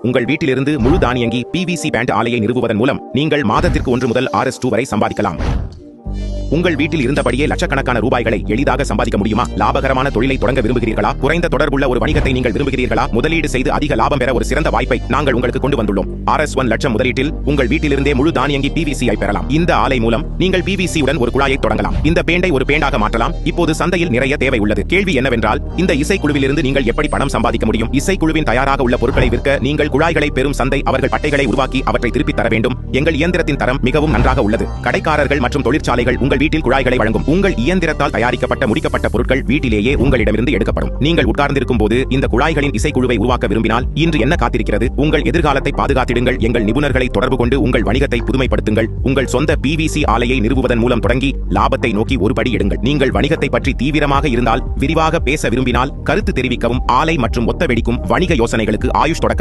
உங்கள் வீட்டிலிருந்து முழு தானியங்கி PVC பேண்ட் ஆலையை நிறுவுவதன் மூலம் நீங்கள் மாதத்திற்கு 1 முதல் Rs2 வரை சம்பாதிக்கலாம். உங்கள் வீட்டில் இருந்தபடியே லட்சக்கணக்கான ரூபாய்களை எளிதாக சம்பாதிக்க முடியுமா? லாபகரமான தொழிலை தொடங்க விரும்புகிறீர்களா? குறைந்த தொடர்புள்ள ஒரு வணிகத்தை நீங்கள் விரும்புகிறீர்களா? முதலீடு செய்து அதிக லாபம் பெற ஒரு சிறந்த வாய்ப்பை நாங்கள் உங்களுக்கு கொண்டு வந்துள்ளோம். Rs1 லட்சம் முதலீட்டில் உங்கள் வீட்டிலிருந்தே முழு தானியங்கி PVC ஐ பெறலாம். இந்த ஆலை மூலம் நீங்கள் PVC உடன் ஒரு குழாயை தொடங்கலாம். இந்த பேண்டை ஒரு பேண்டாக மாற்றலாம். இப்போது சந்தையில் நிறைய தேவை உள்ளது. கேள்வி என்னவென்றால், இந்த இசைக்குழுவிலிருந்து நீங்கள் எப்படி பணம் சம்பாதிக்க முடியும்? இசைக்குழுவின் தயாராக உள்ள பொருட்களை விற்க நீங்கள் குழாய்களை பெறும் சந்தை அவர்கள் பட்டைகளை உருவாக்கி அவற்றை திருப்பித் தர வேண்டும். எங்கள் இயந்திரத்தின் தரம் மிகவும் நன்றாக உள்ளது. கடைக்காரர்கள் மற்றும் தொழிற்சாலைகள் உங்கள் வீட்டில் குழாய்களை வழங்கும். உங்கள் இயந்திரத்தால் தயாரிக்கப்பட்ட முடிக்கப்பட்ட பொருட்கள் வீட்டிலேயே உங்களிடமிருந்து எடுக்கப்படும். நீங்கள் உட்கார்ந்திருக்கும் போது இந்த குழாய்களின் இசைக்குழுவை உருவாக்க விரும்பினால் இன்று என்ன காத்திருக்கிறது? உங்கள் எதிர்காலத்தை பாதுகாத்திடுங்கள். எங்கள் நிபுணர்களை தொடர்பு கொண்டு உங்கள் வணிகத்தை புதுமைப்படுத்துங்கள். உங்கள் சொந்த PVC ஆலையை நிறுவுவதன் மூலம் தொடங்கி லாபத்தை நோக்கி ஒரு படி எடுங்கள். நீங்கள் வணிகத்தை பற்றி தீவிரமாக இருந்தால், விரிவாக பேச விரும்பினால் கருத்து தெரிவிக்கவும். ஆலை மற்றும் ஒத்த வெடிக்கும் வணிக யோசனைகளுக்கு ஆயுஷ் தொடக்க